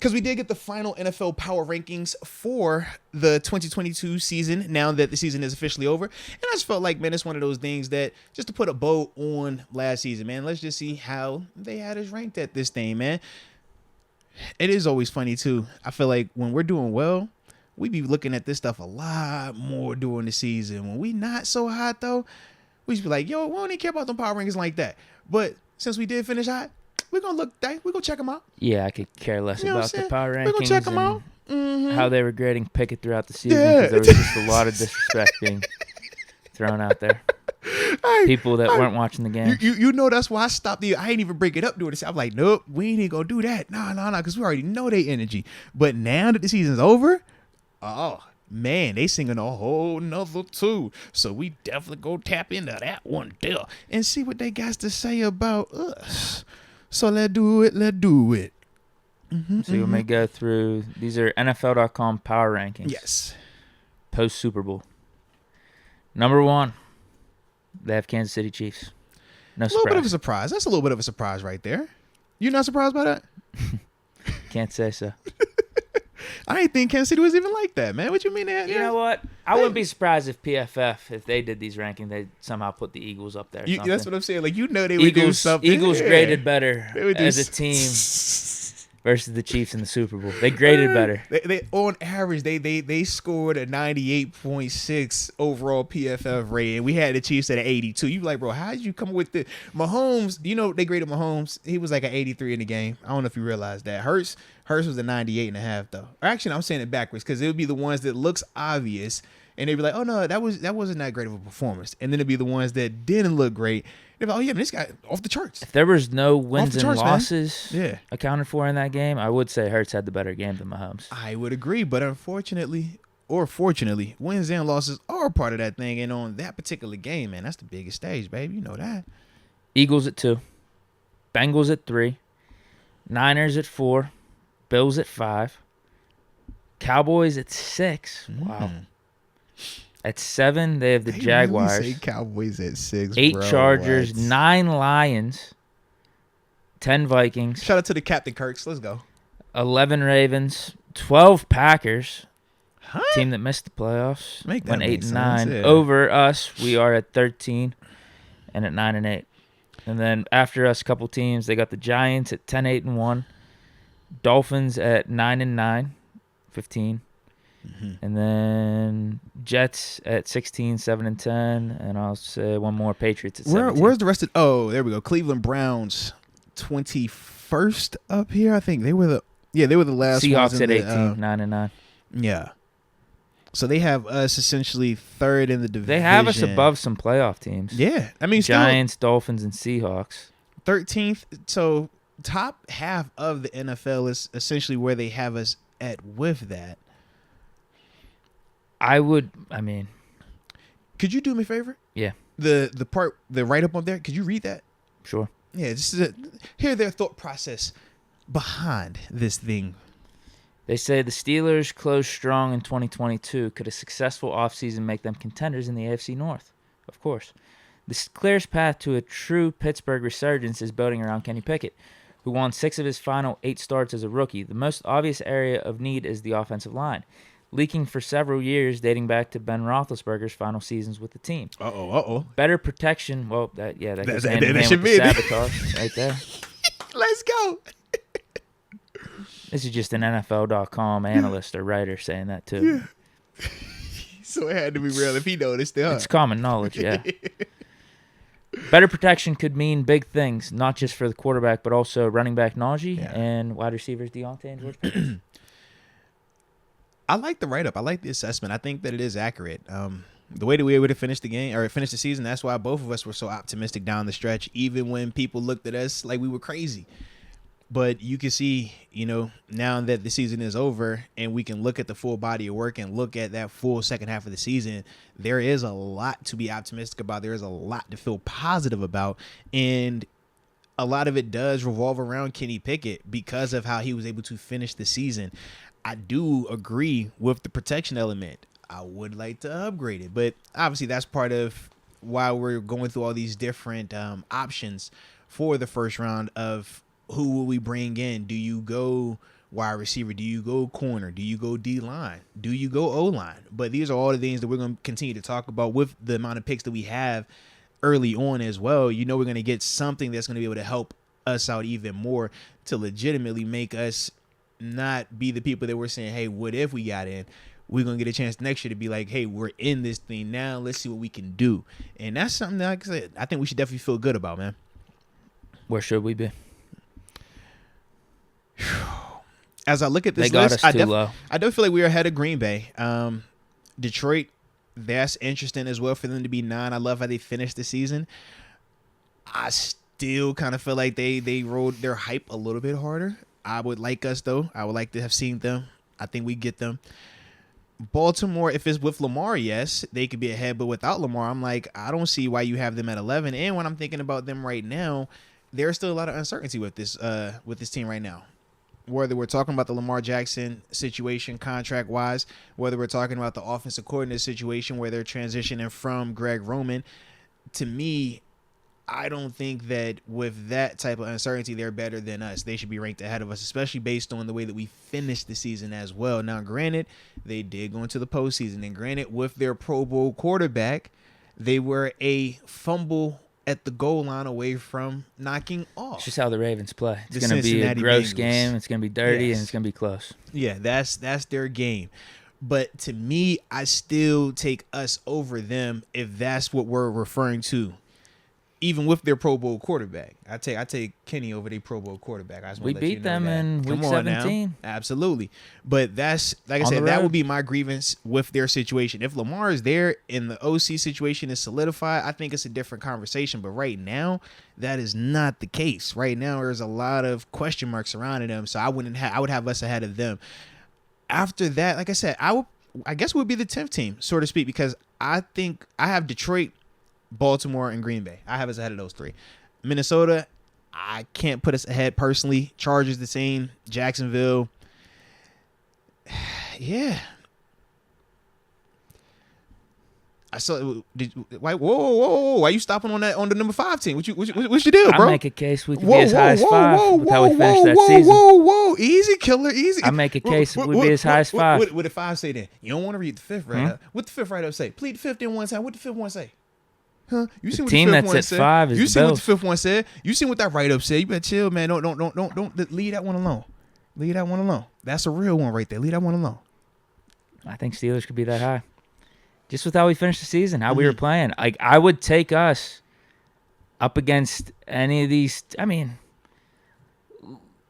because we did get the final NFL power rankings for the 2022 season now that the season is officially over. And I just felt like, man, it's one of those things that just to put a bow on last season, man, let's just see how they had us ranked at this thing, man. It is always funny, too. I feel like when we're doing well, we be looking at this stuff a lot more during the season. When we not so hot, though, we just be like, yo, we don't even care about them power rankings like that. But since we did finish hot, we're going to look, we're going to check them out. Yeah, I could care less about the power rankings. We're going to check them out. How they were grading Pickett throughout the season. Because there was just a lot of disrespect being thrown out there. People that weren't watching the game. You know that's why I stopped. I ain't even break it up doing this. I'm like, nope, we ain't even going to do that. No, because we already know their energy. But now that the season's over, oh, man, they singing a whole nother tune. So we definitely go tap into that one there and see what they got to say about us. So let's do it. So you may go through. These are NFL.com power rankings. Yes. Post Super Bowl. Number 1, they have Kansas City Chiefs. No surprise. A little bit of a surprise. That's a little bit of a surprise right there. You're not surprised by that? Can't say so. I didn't think Kansas City was even like that, man. What you mean? You know what? I wouldn't be surprised if PFF, if they did these rankings, they somehow put the Eagles up there. That's what I'm saying. Like, they would do something. Eagles graded better as a team versus the Chiefs in the Super Bowl. They graded better. They on average, they scored a 98.6 overall PFF rating. We had the Chiefs at an 82. You like, bro, how did you come up with this? Mahomes, they graded Mahomes. He was like an 83 in the game. I don't know if you realized that. Hurts was a 98.5 though. Or actually, I'm saying it backwards because it would be the ones that looks obvious, and they'd be like, oh no, that wasn't that great of a performance. And then it'd be the ones that didn't look great. They'd be like, oh yeah, man, this guy off the charts. If there was no wins and losses man. accounted for in that game, I would say Hurts had the better game than Mahomes. I would agree, but unfortunately, or fortunately, wins and losses are a part of that thing. And on that particular game, man, that's the biggest stage, baby. You know that. Eagles at 2, Bengals at 3, Niners at 4, Bills at 5, Cowboys at 6. Wow. At 7, they have the Jaguars. Really say Cowboys at 6. 8 bro. Chargers, What? 9 Lions, 10 Vikings. Shout out to the Captain Kirks. Let's go. 11 Ravens, 12 Packers. Huh? Team that missed the playoffs. Make that went 8 make and sense, 9. yeah. Over us, we are at 13 and at 9 and 8. And then after us, a couple teams, they got the Giants at 10, 8 and 1. Dolphins at 9 and 9, 15. And then Jets at 16, 7 and 10. And I'll say one more, Patriots at 17. Where's the rest of? Oh, there we go. Cleveland Browns, 21st up here. I think they were the last ones Seahawks in at 18, 9 and 9. Yeah. So they have us essentially third in the division. They have us above some playoff teams. Yeah. I mean, Giants, Dolphins, and Seahawks. 13th. So top half of the NFL is essentially where they have us at with that. Could you do me a favor? Yeah. The write-up up there, could you read that? Sure. Yeah, just hear their thought process behind this thing. They say the Steelers closed strong in 2022. Could a successful offseason make them contenders in the AFC North? Of course. The clearest path to a true Pittsburgh resurgence is building around Kenny Pickett, who won 6 of his final 8 starts as a rookie. The most obvious area of need is the offensive line, leaking for several years dating back to Ben Roethlisberger's final seasons with the team. Better protection. Well, that goes hand in hand with the sabotage right there. Let's go. This is just an NFL.com analyst or writer saying that too. Yeah. So it had to be real if he noticed it. Huh? It's common knowledge, yeah. Better protection could mean big things, not just for the quarterback, but also running back Najee and wide receivers Deontay and George Pickens. I like the write-up. I like the assessment. I think that it is accurate. The way that we were able to finish the game or finish the season, that's why both of us were so optimistic down the stretch, even when people looked at us like we were crazy. But you can see, now that the season is over and we can look at the full body of work and look at that full second half of the season, there is a lot to be optimistic about. There is a lot to feel positive about. And a lot of it does revolve around Kenny Pickett because of how he was able to finish the season. I do agree with the protection element. I would like to upgrade it, but obviously that's part of why we're going through all these different options for the first round of who will we bring in. Do you go wide receiver? Do you go corner? Do you go D-line? Do you go O-line? But these are all the things that we're going to continue to talk about with the amount of picks that we have early on as well. You know, we're going to get something that's going to be able to help us out even more to legitimately make us not be the people that we're saying, hey, what if we got in? We're going to get a chance next year to be like, hey, we're in this thing now. Let's see what we can do. And that's something that, like I said, I think we should definitely feel good about, man. Where should we be? As I look at this they got list, us too low. I do feel like we're ahead of Green Bay. Detroit, that's interesting as well for them to be 9. I love how they finished the season. I still kind of feel like they rode their hype a little bit harder. I would like us, though. I would like to have seen them. I think we get them. Baltimore, if it's with Lamar, yes, they could be ahead. But without Lamar, I'm like, I don't see why you have them at 11. And when I'm thinking about them right now, there's still a lot of uncertainty with this team right now. Whether we're talking about the Lamar Jackson situation contract-wise, whether we're talking about the offensive coordinator situation where they're transitioning from Greg Roman, to me, I don't think that with that type of uncertainty, they're better than us. They should be ranked ahead of us, especially based on the way that we finished the season as well. Now, granted, they did go into the postseason, and granted, with their Pro Bowl quarterback, they were a fumble at the goal line away from knocking off. It's just how the Ravens play. It's The going to be a Cincinnati gross Bengals. game. It's going to be dirty, Yes. and it's going to be close. Yeah, that's their game. But to me, I still take us over them if that's what we're referring to. Even with their Pro Bowl quarterback, I take Kenny over their Pro Bowl quarterback. I just We wanna let you beat know them that. in Come week on now. 17. Absolutely. But that's, like I On said, the that road. would be my grievance with their situation. If Lamar is there and the OC situation is solidified, I think it's a different conversation. But right now, that is not the case. Right now, there's a lot of question marks surrounding them. So I would have us ahead of them. After that, like I said, I guess would be the 10th team, so to speak, because I think I have Detroit, Baltimore, and Green Bay. I have us ahead of those 3. Minnesota, I can't put us ahead personally. Chargers the same. Jacksonville, yeah. I saw. Whoa! Why you stopping on that on the number 5 team? What's your deal, bro? I make a case we could be as high as 5 with how we finished that season. Whoa! Easy, killer, easy. I make a case we'd be as high as 5. What did 5 say then? You don't want to read the 5th right up. What the 5th right up say? Plead the 5th in one time. What the 5th one say? Huh? You see what team the 5th that's one at said? 5 is You the see what Bills. the 5th one said? You see what that write up said? You better chill, man. Don't leave that one alone. Leave that one alone. That's a real one right there. Leave that one alone. I think Steelers could be that high. Just with how we finished the season, how we were playing. Like, I would take us up against any of these. I mean,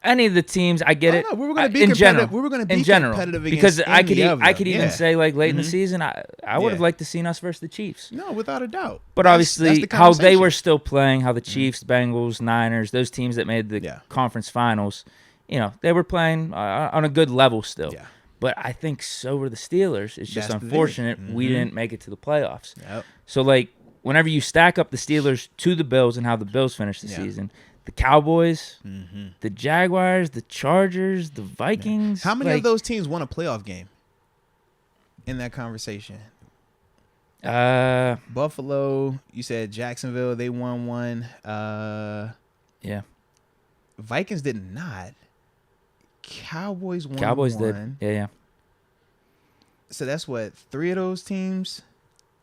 any of the teams. I get it. No, we were going to be in competitive. general. We were going to be in general, competitive because against I could any of I could them. even Yeah. say like late in the season, I would have Yeah. liked to seen us versus the Chiefs. No, without a doubt. But That's obviously, the how they conversation. were still playing, how the Chiefs, Bengals, Niners, those teams that made the Yeah. conference finals, they were playing on a good level still. Yeah. But I think so were the Steelers. It's just That's the thing. unfortunate we didn't make it to the playoffs. Yep. So, like, whenever you stack up the Steelers to the Bills and how the Bills finished the Yeah. season, the Cowboys, the Jaguars, the Chargers, the Vikings. How many like, of those teams won a playoff game in that conversation? Buffalo, you said Jacksonville, they won one. Yeah. Vikings did not. Cowboys won Cowboys one. did. Yeah. So that's what, 3 of those teams?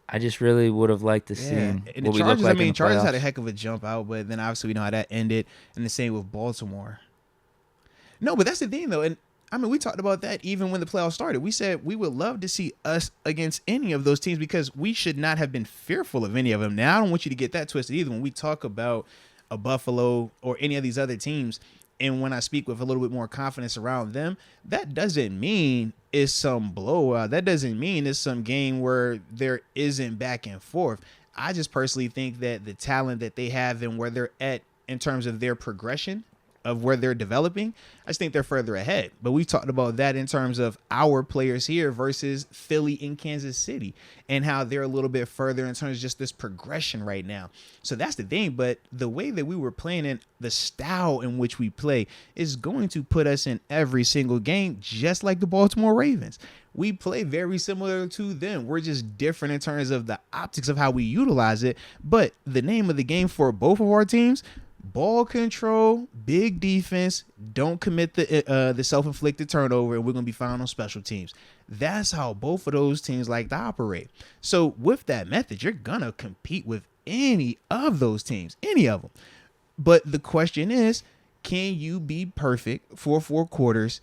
I just really would have liked to see And the what we Chargers, look like in the Chargers had a playoffs. heck of a jump out, but then obviously we know how that ended. And the same with Baltimore. No, but that's the thing, though. And I mean, we talked about that even when the playoffs started. We said we would love to see us against any of those teams because we should not have been fearful of any of them. Now, I don't want you to get that twisted either when we talk about a Buffalo or any of these other teams. And when I speak with a little bit more confidence around them, that doesn't mean it's some blowout. That doesn't mean it's some game where there isn't back and forth. I just personally think that the talent that they have and where they're at in terms of their progression of where they're developing, I just think they're further ahead. But we talked about that in terms of our players here versus Philly and Kansas City and how they're a little bit further in terms of just this progression right now. So that's the thing. But the way that we were playing and the style in which we play is going to put us in every single game, just like the Baltimore Ravens. We play very similar to them. We're just different in terms of the optics of how we utilize it. But the name of the game for both of our teams, Ball control, big defense, don't commit the self-inflicted turnover, and we're going to be found on special teams. That's how both of those teams like to operate. So with that method, you're going to compete with any of those teams, any of them. But the question is, can you be perfect for 4 quarters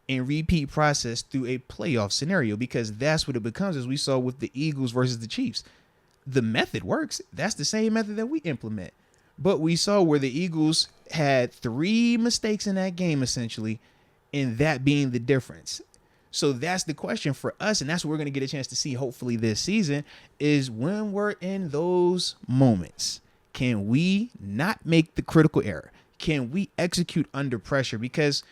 and repeat process through a playoff scenario? Because that's what it becomes, as we saw with the Eagles versus the Chiefs. The method works. That's the same method that we implement. But we saw where the Eagles had 3 mistakes in that game, essentially, and that being the difference. So that's the question for us, and that's what we're going to get a chance to see hopefully this season, is when we're in those moments, can we not make the critical error? Can we execute under pressure? Because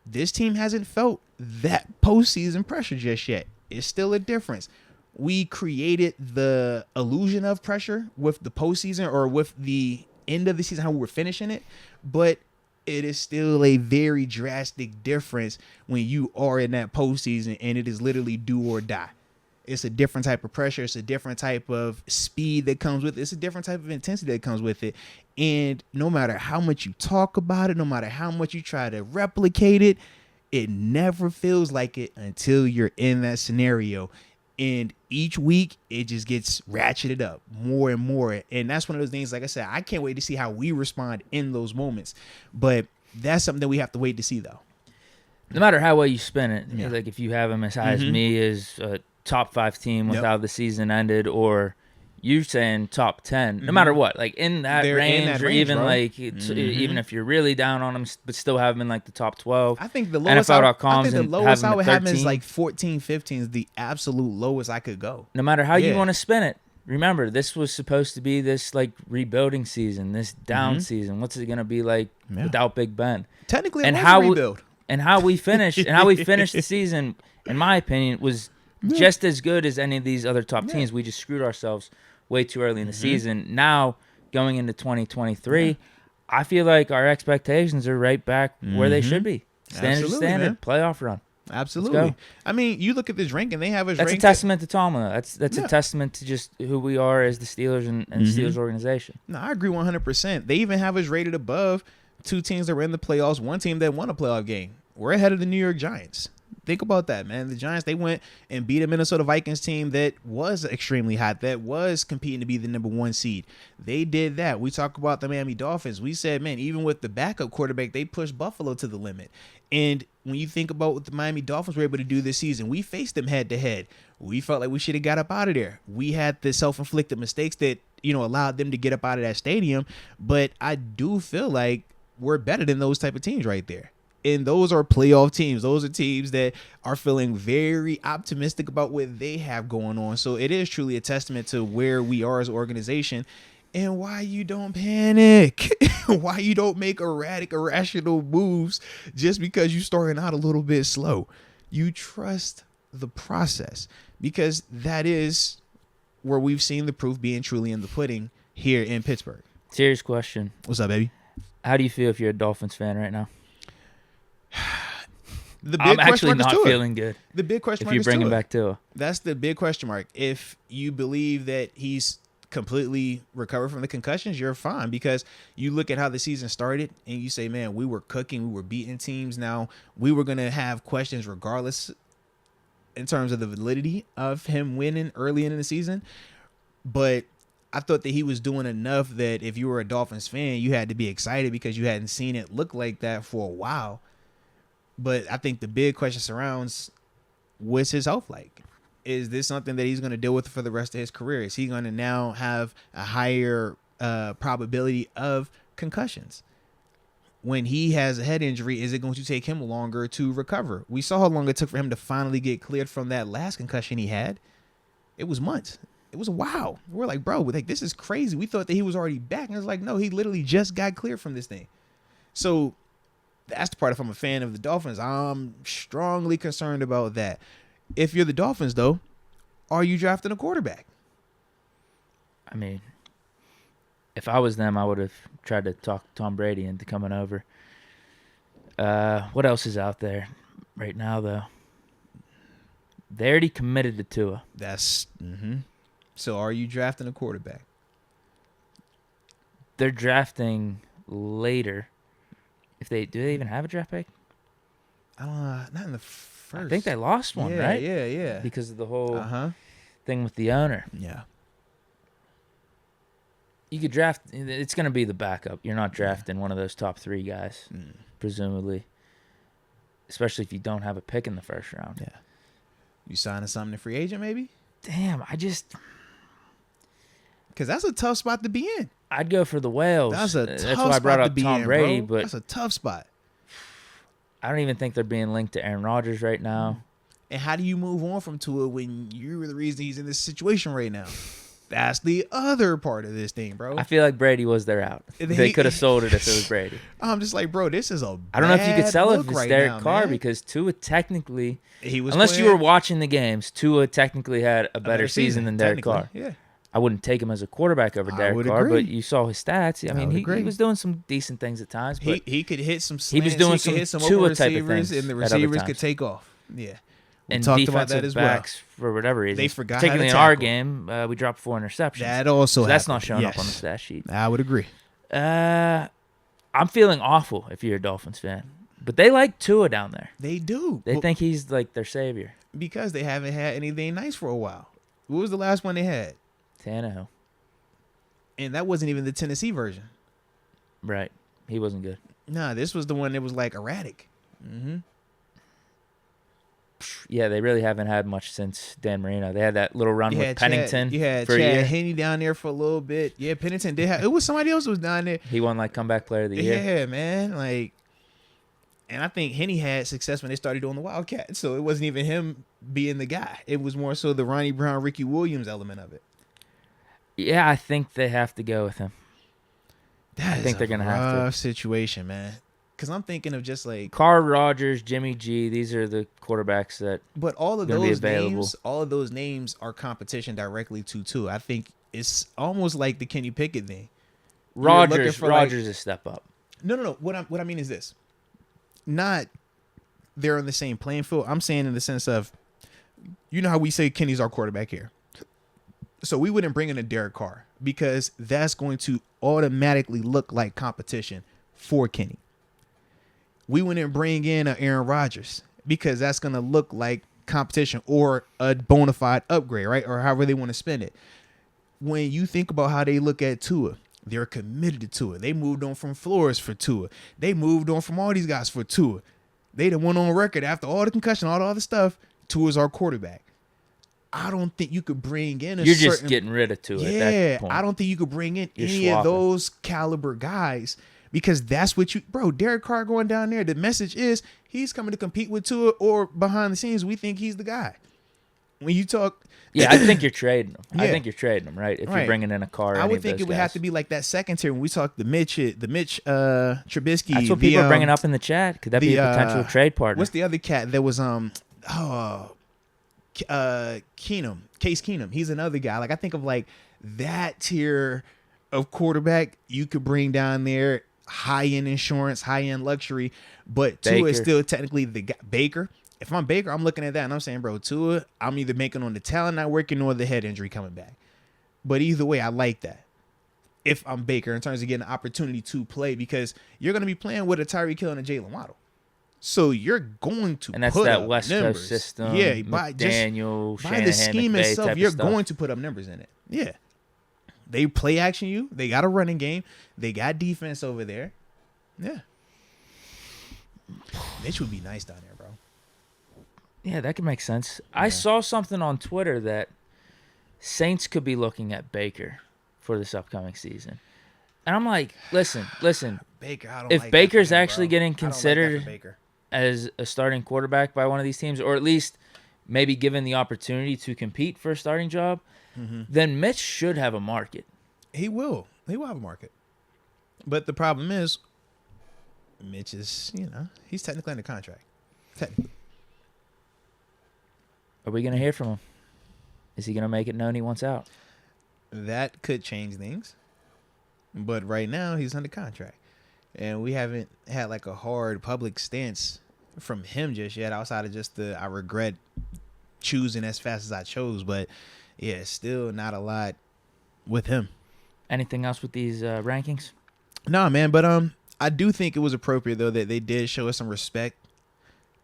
this team hasn't felt that postseason pressure just yet. It's still a difference. We created the illusion of pressure with the postseason, or with the end of the season, how we were finishing it, but it is still a very drastic difference when you are in that postseason and it is literally do or die. It's a different type of pressure. It's a different type of speed that comes with it. It's a different type of intensity that comes with it. And no matter how much you talk about it, no matter how much you try to replicate it, it never feels like it until you're in that scenario. And each week, it just gets ratcheted up more and more. And that's one of those things, like I said, I can't wait to see how we respond in those moments. But that's something that we have to wait to see, though. No matter how well you spin it, Yeah. like if you have them as high as me as a top 5 team with how the season ended, or you saying top 10, no matter what, like in that They're range, in that or range, even bro. like even if you're really down on them, but still have them in like the top 12. I think the lowest I NFL.com's would have them is 13. like 14, 15 is the absolute lowest I could go. No matter how you want to spin it, remember, this was supposed to be this like rebuilding season, this down season. What's it going to be like without Big Ben? Technically, and it was how a rebuild. How we finished the season, in my opinion, was just as good as any of these other top teams. We just screwed ourselves way too early in the season. Now, going into 2023, I feel like our expectations are right back where they should be. Standard, Man. Playoff run. Absolutely. I mean, you look at this ranking, they have us That's ranked. a testament to Tomlin. That's a testament to just who we are as the Steelers and Steelers organization. No, I agree 100%. They even have us rated above 2 teams that were in the playoffs, 1 team that won a playoff game. We're ahead of the New York Giants. Think about that, man. The Giants, they went and beat a Minnesota Vikings team that was extremely hot, that was competing to be the number 1 seed. They did that. We talk about the Miami Dolphins. We said, man, even with the backup quarterback, they pushed Buffalo to the limit. And when you think about what the Miami Dolphins were able to do this season, we faced them head to head. We felt like we should have got up out of there. We had the self-inflicted mistakes that, allowed them to get up out of that stadium. But I do feel like we're better than those type of teams right there. And those are playoff teams. Those are teams that are feeling very optimistic about what they have going on. So it is truly a testament to where we are as an organization and why you don't panic, why you don't make erratic, irrational moves just because you're starting out a little bit slow. You trust the process, because that is where we've seen the proof being truly in the pudding here in Pittsburgh. Serious question. What's up, baby? How do you feel if you're a Dolphins fan right now? The big I'm question actually mark is not Tua. feeling good. The big question If mark you is bring him Tua. back Tua. That's the big question mark. If you believe that he's completely recovered from the concussions, you're fine, because you look at how the season started and you say, man, we were cooking, we were beating teams. Now we were going to have questions regardless in terms of the validity of him winning early in the season. But I thought that he was doing enough that if you were a Dolphins fan, you had to be excited because you hadn't seen it look like that for a while. But I think the big question surrounds, what's his health like? Is this something that he's going to deal with for the rest of his career? Is he going to now have a higher probability of concussions? When he has a head injury, is it going to take him longer to recover? We saw how long it took for him to finally get cleared from that last concussion he had. It was months. It was wow. We're like, bro, like, this is crazy. We thought that he was already back. And it's like, no, he literally just got cleared from this thing. So that's the part. If I'm a fan of the Dolphins, I'm strongly concerned about that. If you're the Dolphins, though, are you drafting a quarterback? I mean, if I was them, I would have tried to talk Tom Brady into coming over. What else is out there right now, though? They already committed to Tua. That's So are you drafting a quarterback? They're drafting later. If they do, they even have a draft pick? I don't know. Not in the first. I think they lost one, yeah, right? Yeah. Because of the whole Uh-huh. thing with the owner. Yeah. You could draft. It's going to be the backup. You're not drafting one of those top 3 guys, presumably. Especially if you don't have a pick in the first round. Yeah. You signing something to free agent, maybe? Damn, Because that's a tough spot to be in. I'd go for the Whales. That's a tough That's why I brought spot to up be Tom in, Brady, bro. but That's a tough spot. I don't even think they're being linked to Aaron Rodgers right now. And how do you move on from Tua when you're the reason he's in this situation right now? That's the other part of this thing, bro. I feel like Brady was their out. They could have sold it if it was Brady. I'm just like, bro, this is a I don't know if you could sell it if it's right Derek now, Carr man. because Tua technically, He was unless you playing were watching the games, Tua technically had a better season than Derek Carr. Yeah. I wouldn't take him as a quarterback over I Derek would Carr, agree. but you saw his stats. I mean, would he agree. was doing some decent things at times. But He could hit some slants. He was doing could some hit some Tua open type of receivers, things and the at other receivers times. could take off. Yeah. We and talked defensive about that as well. backs, for whatever reason, They forgot how to particularly in our tackle. game, we dropped 4 interceptions. That also So that's happened. not showing up Yes. on the stat sheet. I would agree. I'm feeling awful if you're a Dolphins fan. But they like Tua down there. They do. They think he's like their savior. Because they haven't had anything nice for a while. What was the last one they had? Tannehill. And that wasn't even the Tennessee version. Right. He wasn't good. Nah, this was the one that was like erratic. Mm-hmm. Yeah, they really haven't had much since Dan Marino. They had that little run with Pennington You had for a year. Chad Henne down there for a little bit. Yeah, Pennington did have. It was somebody else who was down there. He won like comeback player of the year. Yeah, man. Like, and I think Henne had success when they started doing the Wildcat. So it wasn't even him being the guy. It was more so the Ronnie Brown, Ricky Williams element of it. Yeah, I think they have to go with him. That I think they're gonna have to. rough situation, man. Because I'm thinking of just like, Carr, Rogers, Jimmy G. These are the quarterbacks that. but all of gonna be those available. names, are competition directly to Tua. I think it's almost like the Kenny Pickett thing. You're looking for, like- Rogers is a step up. No. What I mean is this. Not they're on the same playing field. I'm saying in the sense of, you know how we say Kenny's our quarterback here. So we wouldn't bring in a Derek Carr because that's going to automatically look like competition for Kenny. We wouldn't bring in a Aaron Rodgers because that's going to look like competition or a bona fide upgrade, right? Or however they want to spend it. When you think about how they look at Tua, they're committed to Tua. They moved on from Flores for Tua. They moved on from all these guys for Tua. They done went on record after all the concussion, all the other stuff. Tua's our quarterback. I don't think you could bring in a You're certain... just getting rid of Tua at Yeah, that point. I don't think you could bring in You're any of swapping. those caliber guys because that's what you... Bro, Derek Carr going down there, the message is he's coming to compete with Tua, or behind the scenes, we think he's the guy. When you talk... Yeah, I think you're trading him. I Yeah. think you're trading him, right? If Right. you're bringing in a Carr, or I any would of think those it would have guys. to be like that second tier when we talk the Mitch Trubisky. That's what people are bringing up in the chat. Could that be a potential trade partner? What's the other cat that was Case Keenum? He's another guy. Like I think of like that tier of quarterback you could bring down there, high end insurance, high end luxury, but Tua is Baker. still technically the guy. Baker. If I'm Baker, I'm looking at that and I'm saying, bro, Tua, I'm either making on the talent not working or the head injury coming back. But either way, I like that. If I'm Baker, in terms of getting an opportunity to play, because you're going to be playing with a Tyreek Hill and a Jalen Waddle. So you're going to and that's put that up West numbers. Coast system. Yeah, by McDaniel, by Shanahan, the scheme McVay itself, type you're of stuff. going to put up numbers in it. Yeah. They play action you. They got a running game. They got defense over there. Yeah. Mitch would be nice down there, bro. Yeah, that could make sense. I saw something on Twitter that Saints could be looking at Baker for this upcoming season. And I'm like, listen. Baker, I don't If like that Baker's for him, actually bro. getting I don't like that for considered Baker. as a starting quarterback by one of these teams, or at least maybe given the opportunity to compete for a starting job, then Mitch should have a market. He will. He will have a market. But the problem is, Mitch is, he's technically under contract. Technically. Are we going to hear from him? Is he going to make it known he wants out? That could change things. But right now, he's under contract. And we haven't had like a hard public stance from him just yet, outside of just I regret choosing as fast as I chose. But yeah, still not a lot with him. Anything else with these rankings? Nah, man, but I do think it was appropriate though that they did show us some respect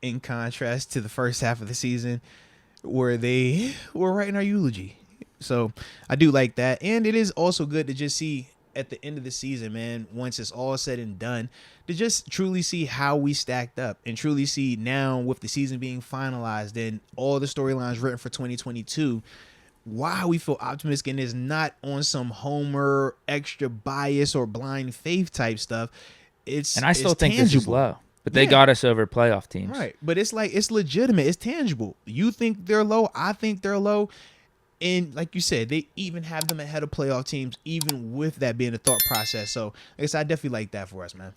in contrast to the first half of the season where they were writing our eulogy. So I do like that. And it is also good to just see at the end of the season, man, once it's all said and done, to just truly see how we stacked up and truly see now with the season being finalized and all the storylines written for 2022, why we feel optimistic and is not on some homer extra bias or blind faith type stuff. And I still it's think tangible. this is low. But they got us over playoff teams. Right. But it's like, it's legitimate. It's tangible. You think they're low. I think they're low. And like you said, they even have them ahead of playoff teams, even with that being the thought process. So I guess I definitely like that for us, man.